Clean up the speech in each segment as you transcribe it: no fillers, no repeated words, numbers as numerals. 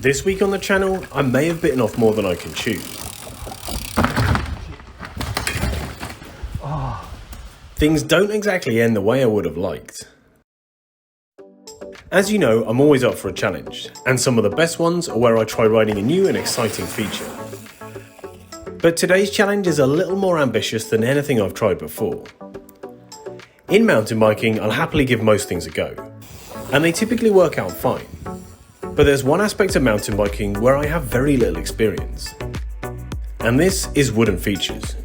This week on the channel, I may have bitten off more than I can chew. Things don't exactly end the way I would have liked. As you know, I'm always up for a challenge, and some of the best ones are where I try riding a new and exciting feature. But today's challenge is a little more ambitious than anything I've tried before. In mountain biking, I'll happily give most things a go, and they typically work out fine. But there's one aspect of mountain biking where I have very little experience. And this is wooden features.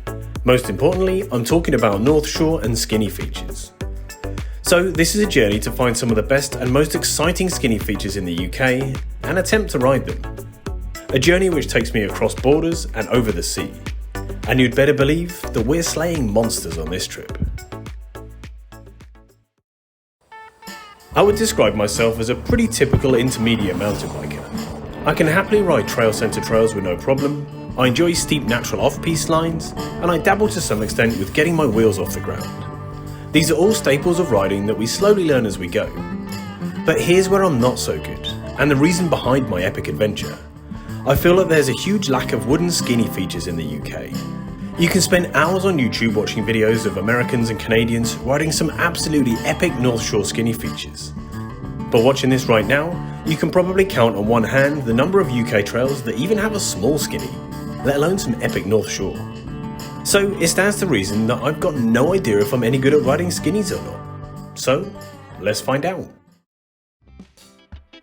Most importantly, I'm talking about North Shore and skinny features. So this is a journey to find some of the best and most exciting skinny features in the UK and attempt to ride them. A journey which takes me across borders and over the sea. And you'd better believe that we're slaying monsters on this trip. I would describe myself as a pretty typical intermediate mountain biker. I can happily ride trail centre trails with no problem, I enjoy steep natural off-piste lines, and I dabble to some extent with getting my wheels off the ground. These are all staples of riding that we slowly learn as we go. But here's where I'm not so good, and the reason behind my epic adventure. I feel that there's a huge lack of wooden skinny features in the UK. You can spend hours on YouTube watching videos of Americans and Canadians riding some absolutely epic North Shore skinny features. But watching this right now, you can probably count on one hand the number of UK trails that even have a small skinny, let alone some epic North Shore. So it stands to reason that I've got no idea if I'm any good at riding skinnies or not. So let's find out.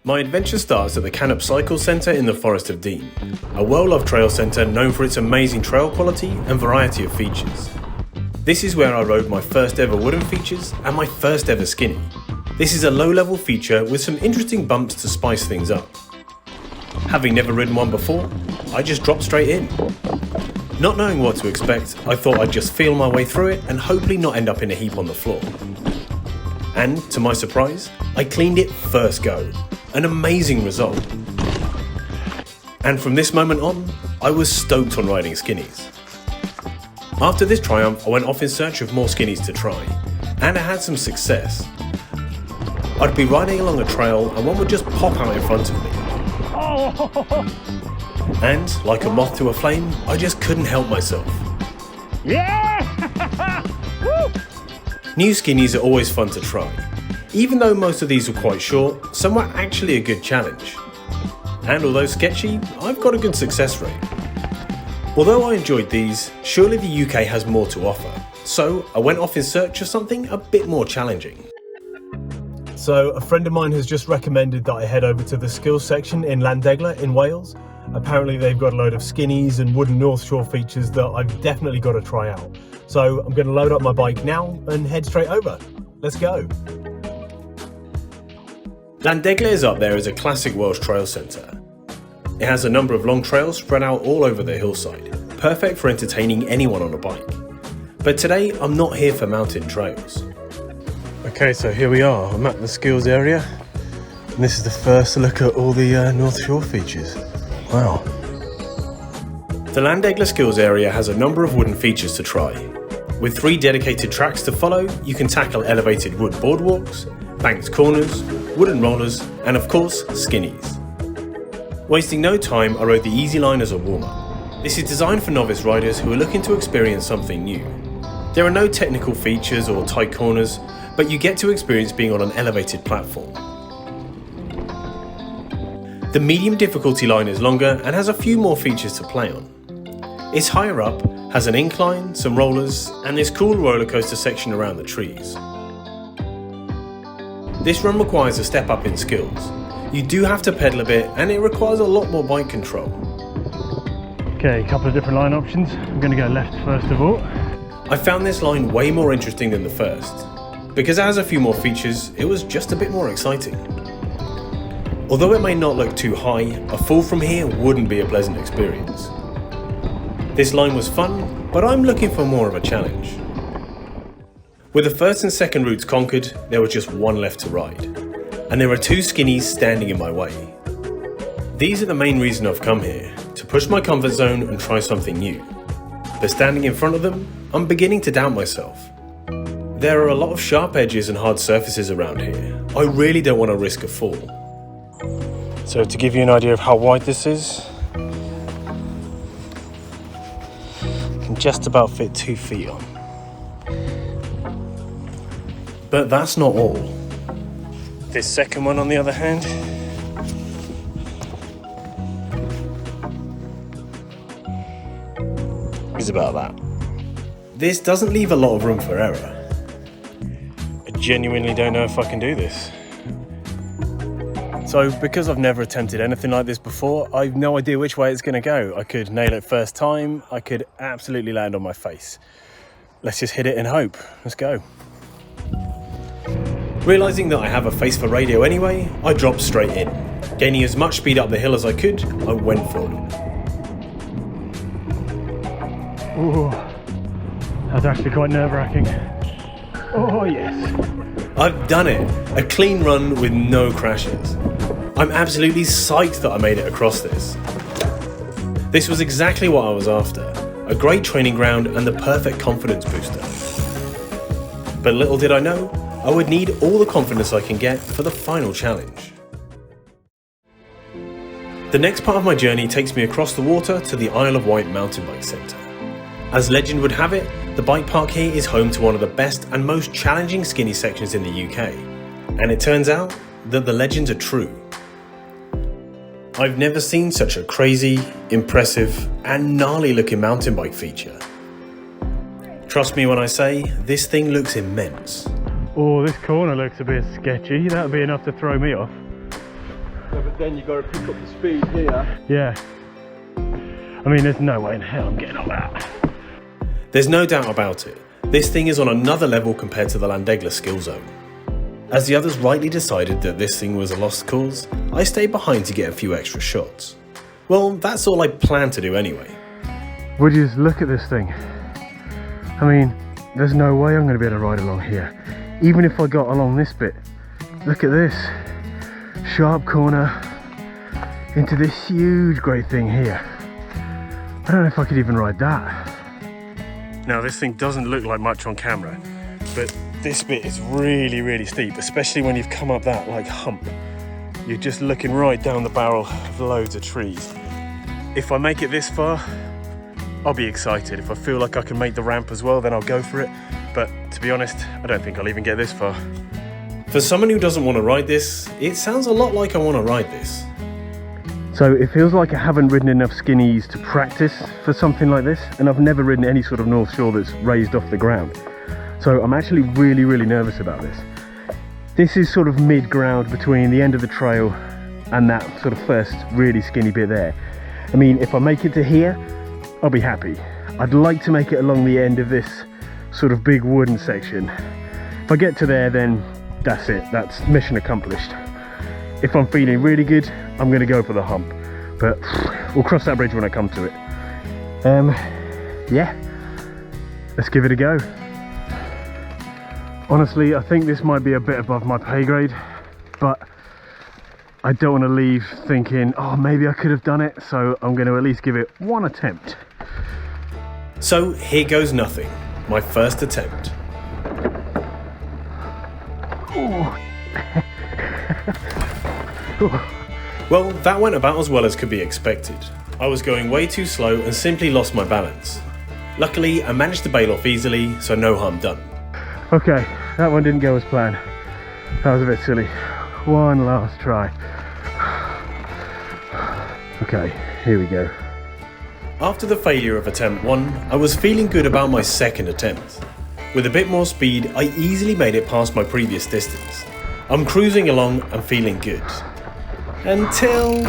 My adventure starts at the Canop Cycle Centre in the Forest of Dean, a well-loved trail centre known for its amazing trail quality and variety of features. This is where I rode my first ever wooden features and my first ever skinny. This is a low-level feature with some interesting bumps to spice things up. Having never ridden one before, I just dropped straight in. Not knowing what to expect, I thought I'd just feel my way through it and hopefully not end up in a heap on the floor. And, to my surprise, I cleaned it first go. An amazing result. And from this moment on, I was stoked on riding skinnies. After this triumph, I went off in search of more skinnies to try, and I had some success. I'd be riding along a trail and one would just pop out in front of me. And, like a moth to a flame, I just couldn't help myself. Yeah! New skinnies are always fun to try. Even though most of these were quite short, some were actually a good challenge. And although sketchy, I've got a good success rate. Although I enjoyed these, surely the UK has more to offer, so I went off in search of something a bit more challenging. So a friend of mine has just recommended that I head over to the skills section in Llandegla in Wales. Apparently they've got a load of skinnies and wooden North Shore features that I've definitely got to try out. So I'm going to load up my bike now and head straight over. Let's go. Llandegla is up there as a classic Welsh trail centre. It has a number of long trails spread out all over the hillside, perfect for entertaining anyone on a bike. But today I'm not here for mountain trails. Okay, so here we are, I'm at the skills area, and this is the first look at all the North Shore features. Wow. The Llandegla skills area has a number of wooden features to try. With 3 dedicated tracks to follow, you can tackle elevated wood boardwalks, banked corners, wooden rollers, and of course, skinnies. Wasting no time, I rode the easy line as a warm-up. This is designed for novice riders who are looking to experience something new. There are no technical features or tight corners, but you get to experience being on an elevated platform. The medium difficulty line is longer and has a few more features to play on. It's higher up, has an incline, some rollers, and this cool roller coaster section around the trees. This run requires a step up in skills. You do have to pedal a bit and it requires a lot more bike control. Okay, a couple of different line options. I'm going to go left first of all. I found this line way more interesting than the first. Because it has a few more features, it was just a bit more exciting. Although it may not look too high, a fall from here wouldn't be a pleasant experience. This line was fun, but I'm looking for more of a challenge. With the first and second routes conquered, there was just one left to ride. And there are 2 skinnies standing in my way. These are the main reason I've come here, to push my comfort zone and try something new. But standing in front of them, I'm beginning to doubt myself. There are a lot of sharp edges and hard surfaces around here. I really don't want to risk a fall. So to give you an idea of how wide this is, I can just about fit 2 feet on. But that's not all. This second one, on the other hand, is about that. This doesn't leave a lot of room for error. I genuinely don't know if I can do this. So because I've never attempted anything like this before, I've no idea which way it's going to go. I could nail it first time, I could absolutely land on my face. Let's just hit it and hope. Let's go. Realising that I have a face for radio anyway, I dropped straight in. Gaining as much speed up the hill as I could, I went for it. Ooh, that's actually quite nerve-wracking. Oh yes. I've done it. A clean run with no crashes. I'm absolutely psyched that I made it across this. This was exactly what I was after. A great training ground and the perfect confidence booster. But little did I know, I would need all the confidence I can get for the final challenge. The next part of my journey takes me across the water to the Isle of Wight mountain bike centre. As legend would have it, the bike park here is home to one of the best and most challenging skinny sections in the UK. And it turns out that the legends are true. I've never seen such a crazy, impressive and gnarly looking mountain bike feature. Trust me when I say, this thing looks immense. Oh, this corner looks a bit sketchy. That would be enough to throw me off. Yeah, but then you've got to pick up the speed here. Yeah. I mean, there's no way in hell I'm getting on that. There's no doubt about it. This thing is on another level compared to the Landegla skill zone. As the others rightly decided that this thing was a lost cause, I stayed behind to get a few extra shots. Well, that's all I planned to do anyway. Would you just look at this thing? I mean, there's no way I'm going to be able to ride along here. Even if I got along this bit. Look at this. Sharp corner into this huge great thing here. I don't know if I could even ride that. Now this thing doesn't look like much on camera, but this bit is really, really steep, especially when you've come up that like hump. You're just looking right down the barrel of loads of trees. If I make it this far, I'll be excited. If I feel like I can make the ramp as well, then I'll go for it. But to be honest, I don't think I'll even get this far. For someone who doesn't want to ride this, it sounds a lot like I want to ride this. So it feels like I haven't ridden enough skinnies to practice for something like this, and I've never ridden any sort of North Shore that's raised off the ground. So I'm actually really, really nervous about this. This is sort of mid-ground between the end of the trail and that sort of first really skinny bit there. I mean, if I make it to here, I'll be happy. I'd like to make it along the end of this sort of big wooden section. If I get to there, then that's it, that's mission accomplished. If I'm feeling really good, I'm gonna go for the hump, but we'll cross that bridge when I come to it. Yeah, let's give it a go. Honestly, I think this might be a bit above my pay grade, but I don't want to leave thinking, oh, maybe I could have done it, so I'm going to at least give it one attempt. So here goes nothing, my first attempt. Well, that went about as well as could be expected. I was going way too slow and simply lost my balance. Luckily, I managed to bail off easily, so no harm done. Okay, that one didn't go as planned. That was a bit silly. One last try. Okay, here we go. After the failure of attempt 1, I was feeling good about my second attempt. With a bit more speed, I easily made it past my previous distance. I'm cruising along and feeling good. Until...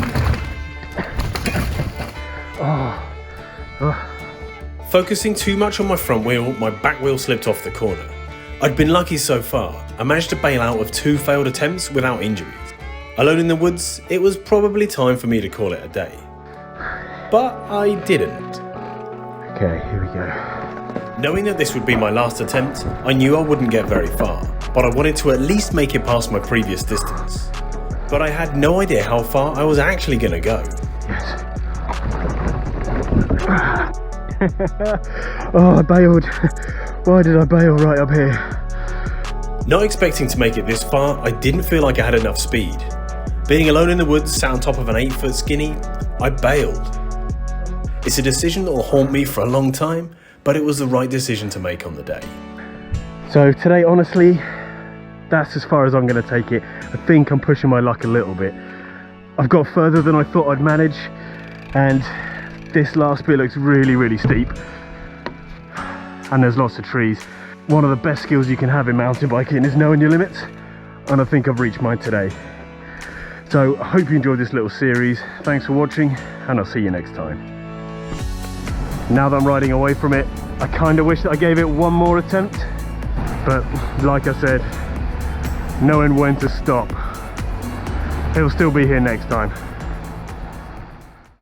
Focusing too much on my front wheel, my back wheel slipped off the corner. I'd been lucky so far. I managed to bail out of 2 failed attempts without injuries. Alone in the woods, it was probably time for me to call it a day. But I didn't. Okay, here we go. Knowing that this would be my last attempt, I knew I wouldn't get very far, but I wanted to at least make it past my previous distance. But I had no idea how far I was actually going to go. Yes. Oh, I bailed. Why did I bail right up here? Not expecting to make it this far, I didn't feel like I had enough speed. Being alone in the woods, sat on top of an 8-foot skinny, I bailed. It's a decision that will haunt me for a long time, but it was the right decision to make on the day. So today, honestly, that's as far as I'm going to take it. I think I'm pushing my luck a little bit. I've got further than I thought I'd manage, and this last bit looks really, really steep. And there's lots of trees. One of the best skills you can have in mountain biking is knowing your limits, and I think I've reached mine today. So I hope you enjoyed this little series. Thanks for watching, and I'll see you next time. Now that I'm riding away from it, I kind of wish that I gave it one more attempt, but like I said, knowing when to stop, it'll still be here next time.